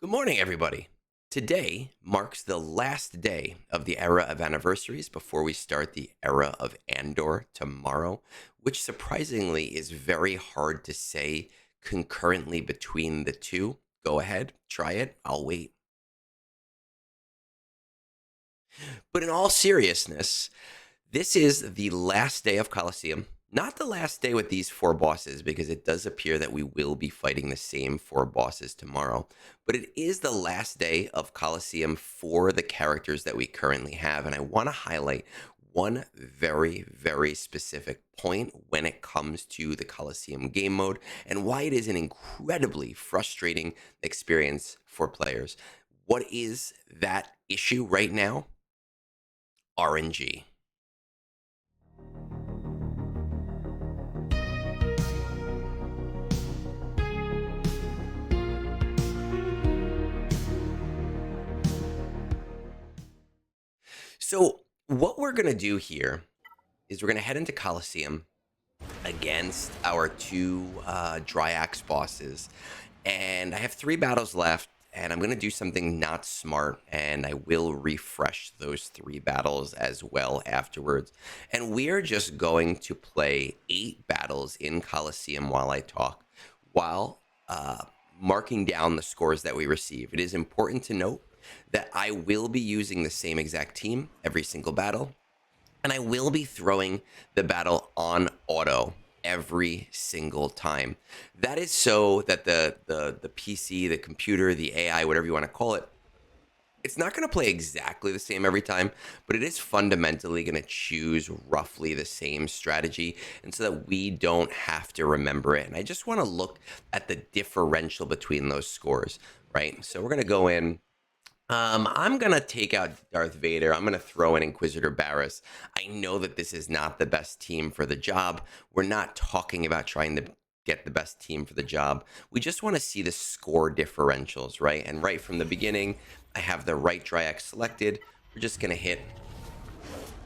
Good morning, everybody. Today marks the last day of the Era of Anniversaries before we start the Era of Andor tomorrow, which surprisingly is very hard to say concurrently between the two. Go ahead, try it. I'll wait. But in all seriousness, this is the last day of Coliseum. Not the last day with these four bosses, because it does appear that we will be fighting the same four bosses tomorrow. But it is the last day of Coliseum for the characters that we currently have. And I want to highlight one very, very specific point when it comes to the Coliseum game mode and why it is an incredibly frustrating experience for players. What is that issue right now? RNG. So what we're going to do here is we're going to head into Coliseum against our two Dryax bosses. And I have 3 battles left, and I'm going to do something not smart, and I will refresh those 3 battles as well afterwards. And we're just going to play 8 battles in Coliseum while I talk, while marking down the scores that we receive. It is important to note that I will be using the same exact team every single battle, and I will be throwing the battle on auto every single time. That is so that the PC, the computer, the AI, whatever you want to call it, it's not going to play exactly the same every time, but it is fundamentally going to choose roughly the same strategy, and so that we don't have to remember it. And I just want to look at the differential between those scores, right? So we're going to go in. I'm going to take out Darth Vader. I'm going to throw in Inquisitor Barriss. I know that this is not the best team for the job. We're not talking about trying to get the best team for the job. We just want to see the score differentials, right? And right from the beginning, I have the right Dryax selected. We're just going to hit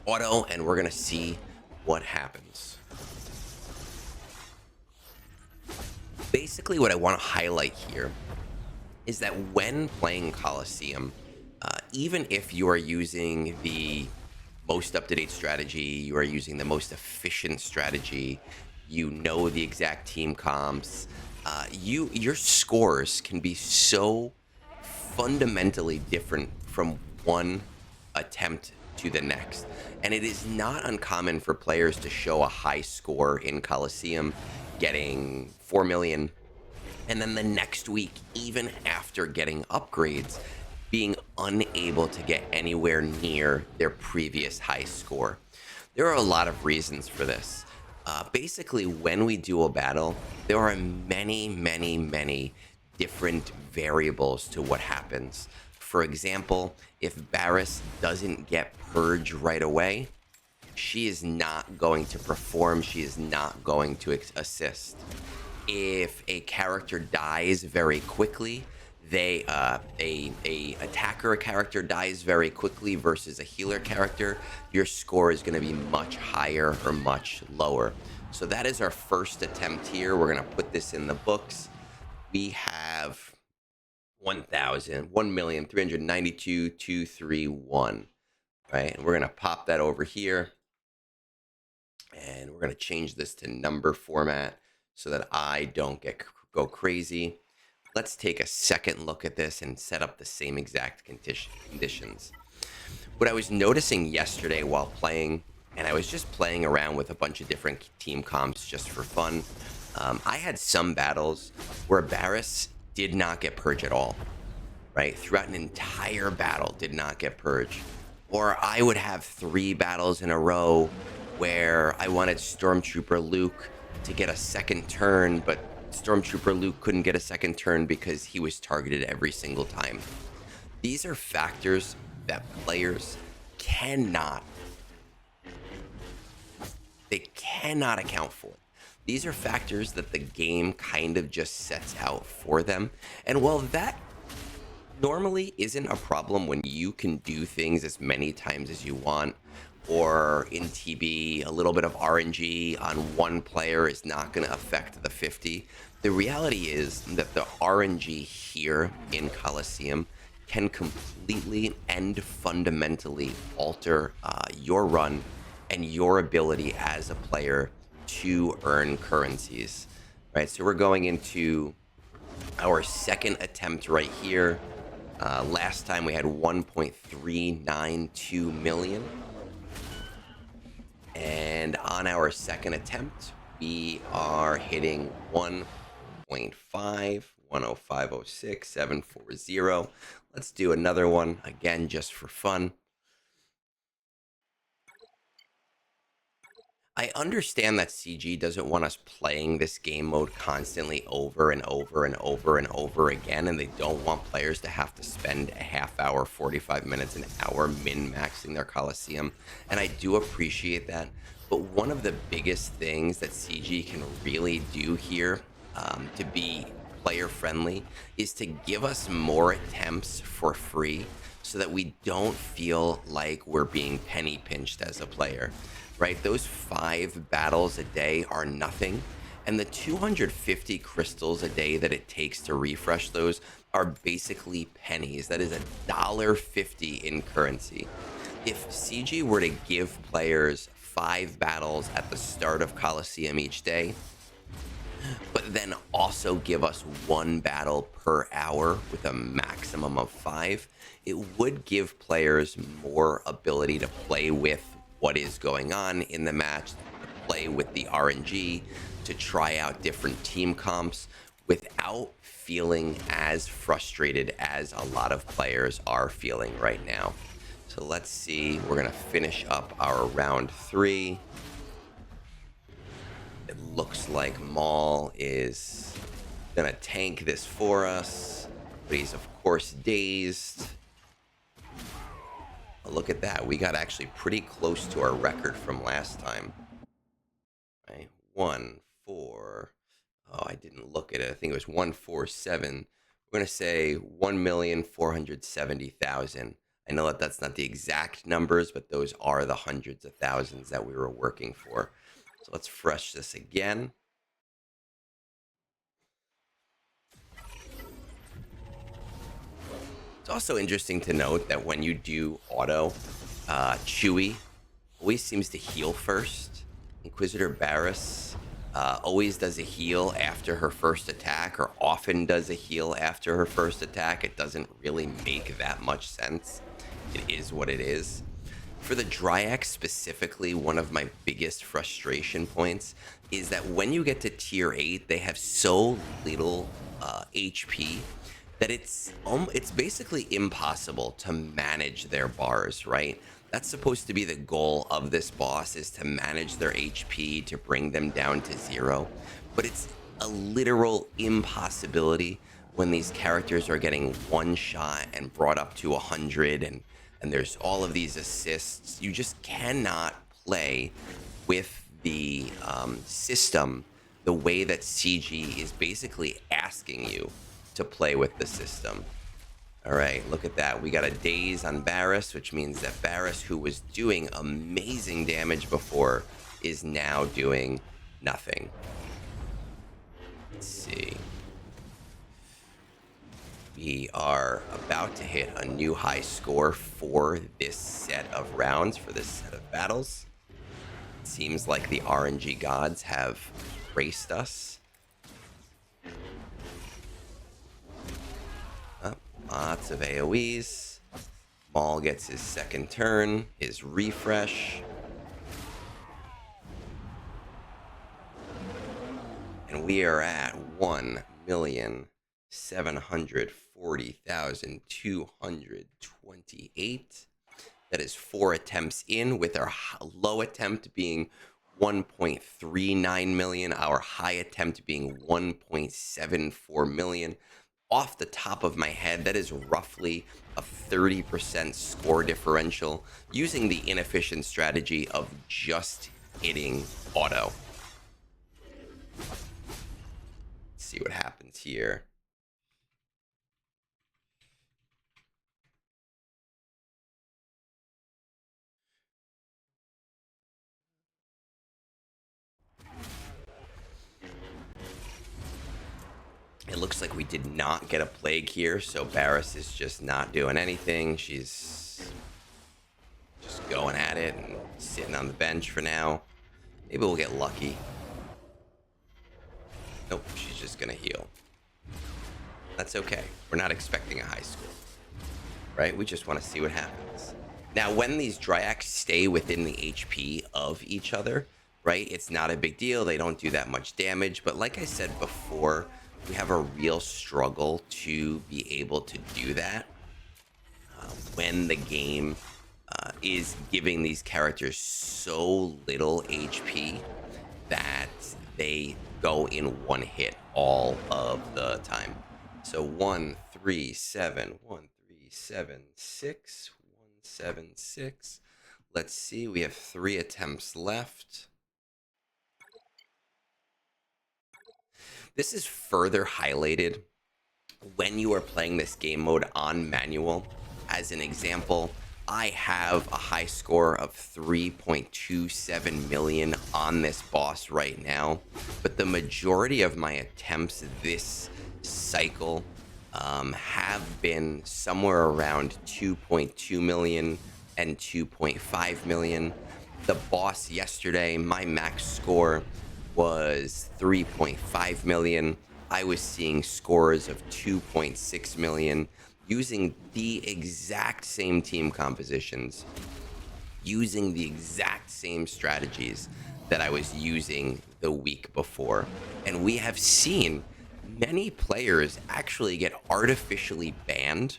auto, and we're going to see what happens. Basically, what I want to highlight here is that when playing Coliseum, even if you are using the most up-to-date strategy, you are using the most efficient strategy, you know the exact team comps, your scores can be so fundamentally different from one attempt to the next. And it is not uncommon for players to show a high score in Coliseum, getting 4 million, and then the next week, even after getting upgrades, being unable to get anywhere near their previous high score. There are a lot of reasons for this. Basically, when we do a battle, there are many, many, many different variables to what happens. For example, if Barriss doesn't get purge right away, she is not going to perform. She is not going to assist. If a character dies very quickly, a attacker character dies very quickly versus a healer character, your score is going to be much higher or much lower. So that is our first attempt here. We're going to put this in the books. We have 1,392,231, right? And we're going to pop that over here, and we're going to change this to number format so that I don't go crazy. Let's take a second look at this and set up the same exact conditions. What I was noticing yesterday while playing, and I was just playing around with a bunch of different team comps just for fun, I had some battles where Barriss did not get purge at all, right? Throughout an entire battle, did not get purge. Or I would have 3 battles in a row where I wanted Stormtrooper Luke to get a second turn, but Stormtrooper Luke couldn't get a second turn because he was targeted every single time. These are factors that players cannot account for. These are factors that the game kind of just sets out for them. And while that normally isn't a problem when you can do things as many times as you want, or in TB, a little bit of RNG on one player is not going to affect the 50. The reality is that the RNG here in Coliseum can completely and fundamentally alter your run and your ability as a player to earn currencies, right? So we're going into our second attempt right here. Last time we had 1.392 million. And on our second attempt, we are hitting 1.5, 10506, 740. Let's do another one again, just for fun. I understand that CG doesn't want us playing this game mode constantly over and over and over and over again, and they don't want players to have to spend a half hour, 45 minutes, an hour min-maxing their Coliseum, and I do appreciate that. But one of the biggest things that CG can really do here to be player friendly is to give us more attempts for free so that we don't feel like we're being penny pinched as a player. Right? Those 5 battles a day are nothing. And the 250 crystals a day that it takes to refresh those are basically pennies. That is $1.50 in currency. If CG were to give players 5 battles at the start of Coliseum each day, but then also give us 1 battle per hour with a maximum of 5, it would give players more ability to play with what is going on in the match, to play with the RNG, to try out different team comps without feeling as frustrated as a lot of players are feeling right now. So let's see, we're gonna finish up our round 3. It looks like Maul is gonna tank this for us, but he's of course dazed. Look at that. We got actually pretty close to our record from last time. Right? 1-4. Oh, I didn't look at it. I think it was 147. We're going to say 1,470,000. I know that that's not the exact numbers, but those are the hundreds of thousands that we were working for. So let's fresh this again. It's also interesting to note that when you do auto, Chewie always seems to heal first. Inquisitor Barriss always does a heal after her first attack, or often does a heal after her first attack. It doesn't really make that much sense. It is what it is. For the Dryax specifically, one of my biggest frustration points is that when you get to tier 8, they have so little HP that it's basically impossible to manage their bars, right? That's supposed to be the goal of this boss, is to manage their HP, to bring them down to 0. But it's a literal impossibility when these characters are getting one shot and brought up to 100, and there's all of these assists. You just cannot play with the system the way that CG is basically asking you to play with the system. All right, look at that. We got a daze on Barriss, which means that Barriss, who was doing amazing damage before, is now doing nothing. Let's see. We are about to hit a new high score for this set of rounds, for this set of battles. It seems like the RNG gods have graced us. Lots of AoEs. Maul gets his second turn, his refresh. And we are at 1,740,228. That is 4 attempts in, with our low attempt being 1.39 million, our high attempt being 1.74 million. Off the top of my head, that is roughly a 30% score differential using the inefficient strategy of just hitting auto. Let's see what happens here. It looks like we did not get a plague here, so Barris is just not doing anything. She's just going at it and sitting on the bench for now. Maybe we'll get lucky. Nope, she's just gonna heal. That's okay. We're not expecting a high score, right? We just want to see what happens. Now, when these Dryax stay within the HP of each other, right, it's not a big deal. They don't do that much damage. But like I said before, we have a real struggle to be able to do that when the game is giving these characters so little HP that they go in one hit all of the time. So 1, 3, 7, 1, 3, 7, 6, 1, 7, 6. Let's see, we have 3 attempts left. This is further highlighted when you are playing this game mode on manual. As an example, I have a high score of 3.27 million on this boss right now, but the majority of my attempts this cycle have been somewhere around 2.2 million and 2.5 million. The boss yesterday, my max score was 3.5 million. I was seeing scores of 2.6 million using the exact same team compositions, using the exact same strategies that I was using the week before. And we have seen many players actually get artificially banned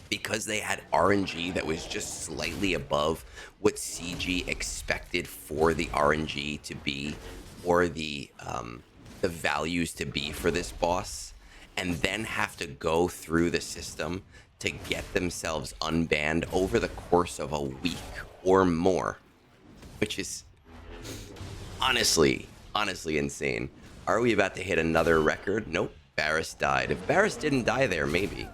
because they had RNG that was just slightly above what CG expected for the RNG to be, or the values to be for this boss, and then have to go through the system to get themselves unbanned over the course of a week or more, which is honestly insane. Are we about to hit another record? Nope. Barris died. If Barris didn't die there, maybe.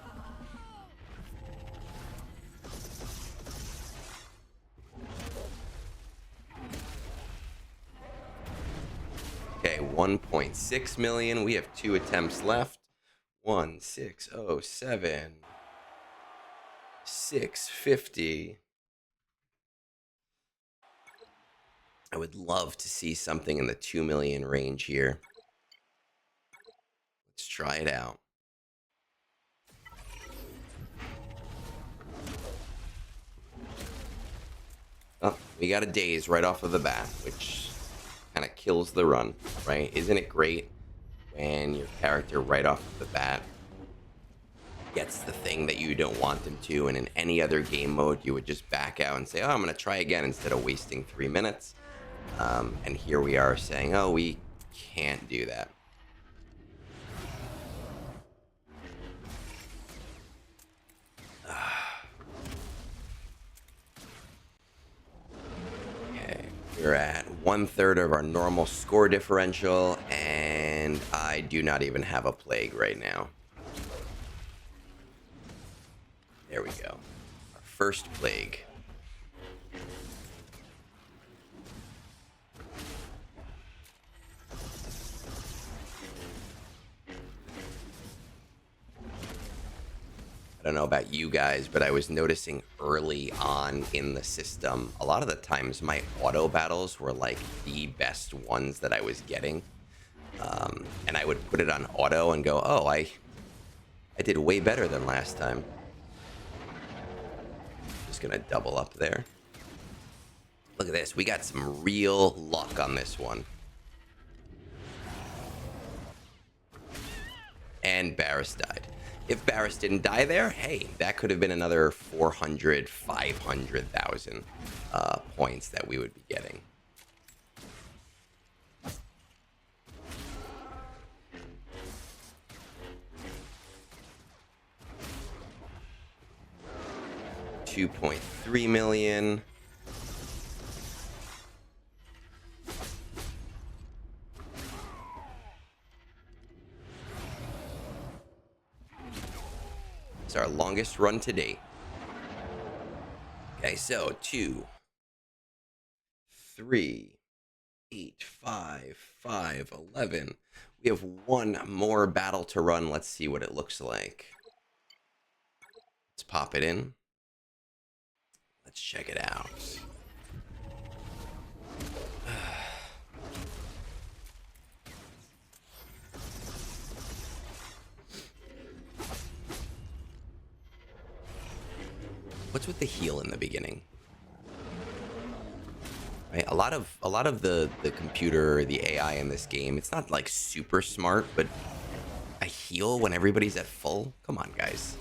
Okay, 1.6 million. We have 2 attempts left. 1607. 650. I would love to see something in the 2 million range here. Let's try it out. Oh, we got a daze right off of the bat, which kind of kills the run, right? Isn't it great when your character right off the bat gets the thing that you don't want them to, and in any other game mode you would just back out and say, oh, I'm going to try again, instead of wasting 3 minutes. And here we are saying, oh, we can't do that. Okay, we're at 1/3 of our normal score differential, and I do not even have a plague right now. There we go. Our first plague. I don't know about you guys, but I was noticing early on in the system, a lot of the times my auto battles were like the best ones that I was getting. And I would put it on auto and go, oh, I did way better than last time. Just gonna double up there. Look at this. We got some real luck on this one. And Barris died. If Barris didn't die there, hey, that could have been another 400, 500,000 points that we would be getting. $2.3 million. Our longest run to date. Okay, so 2, 3, 8, 5, 5, 11. We have one more battle to run. Let's see what it looks like. Let's pop it in. Let's check it out. What's with the heal in the beginning? Right? A lot of the computer, the AI in this game, it's not like super smart, but a heal when everybody's at full? Come on, guys.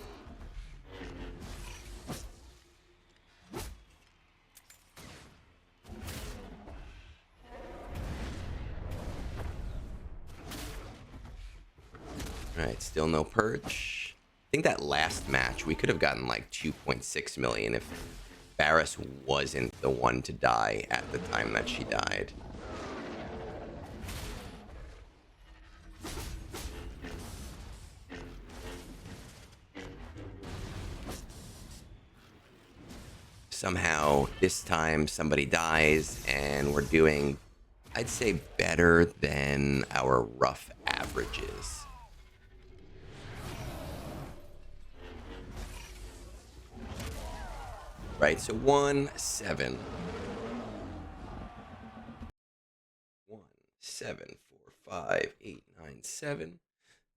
All right, still no perch. I think that last match we could have gotten like 2.6 million if Barris wasn't the one to die at the time that she died. Somehow this time somebody dies and we're doing, I'd say, better than our rough averages. Right, so 1, 7. 1, 7, 4, 5, 8, 9, 7.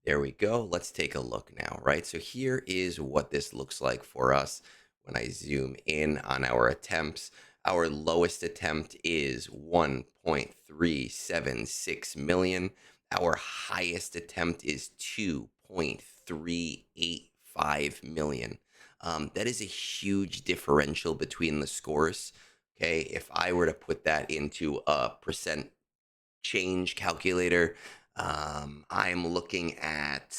There we go. Let's take a look now, right? So here is what this looks like for us when I zoom in on our attempts. Our lowest attempt is 1.376 million. Our highest attempt is 2.385 million. That is a huge differential between the scores. Okay, if I were to put that into a percent change calculator, I'm looking at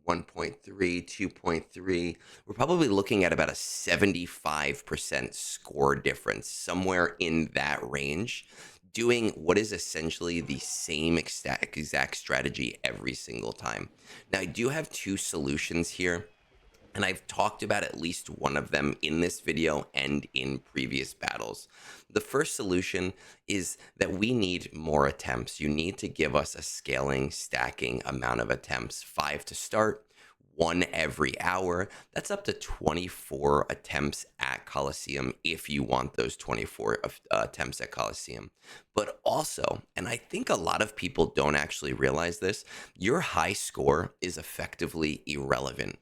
1.3, 2.3. We're probably looking at about a 75% score difference, somewhere in that range, doing what is essentially the same exact strategy every single time. Now, I do have two solutions here, and I've talked about at least one of them in this video and in previous battles. The first solution is that we need more attempts. You need to give us a scaling, stacking amount of attempts. 5 to start, 1 every hour. That's up to 24 attempts at Coliseum if you want those 24 attempts at Coliseum. But also, and I think a lot of people don't actually realize this, your high score is effectively irrelevant.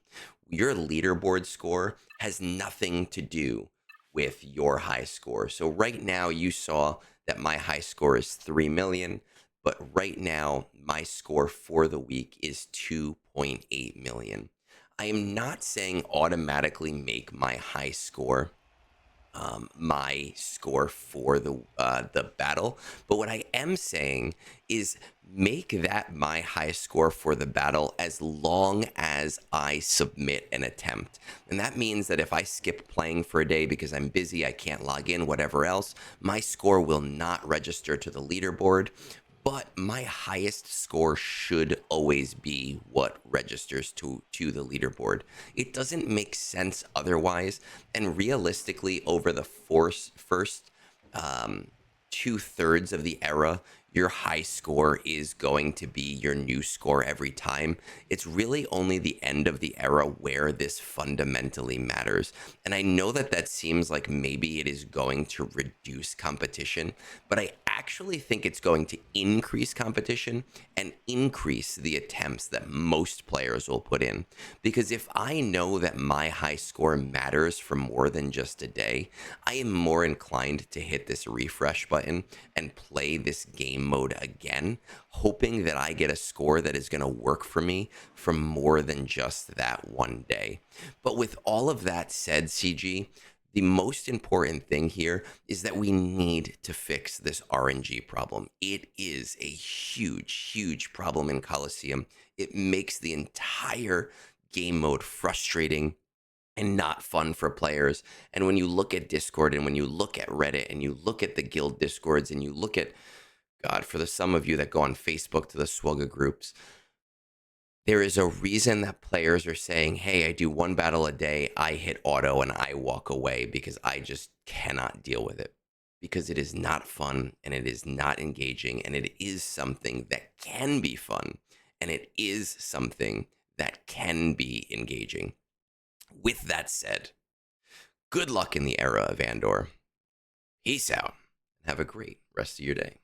Your leaderboard score has nothing to do with your high score. So right now you saw that my high score is 3 million, but right now my score for the week is 2.8 million. I am not saying automatically make my high score my score for the battle, but what I am saying is make that my high score for the battle as long as I submit an attempt. And that means that if I skip playing for a day because I'm busy, I can't log in, whatever else, my score will not register to the leaderboard. But my highest score should always be what registers to the leaderboard. It doesn't make sense otherwise. And realistically, over the first 2/3 of the era, your high score is going to be your new score every time. It's really only the end of the era where this fundamentally matters. And I know that that seems like maybe it is going to reduce competition, but I actually think it's going to increase competition and increase the attempts that most players will put in. Because if I know that my high score matters for more than just a day, I am more inclined to hit this refresh button and play this game mode again, hoping that I get a score that is going to work for me for more than just that one day. But with all of that said, CG, the most important thing here is that we need to fix this RNG problem. It is a huge, huge problem in Coliseum. It makes the entire game mode frustrating and not fun for players. And when you look at Discord and when you look at Reddit and you look at the guild Discords and you look at, God, for the some of you that go on Facebook to the Swgoh groups, there is a reason that players are saying, hey, I do one battle a day, I hit auto and I walk away because I just cannot deal with it. Because it is not fun and it is not engaging and it is something that can be fun. and it is something that can be engaging. With that said, good luck in the Era of Andor. Peace out. Have a great rest of your day.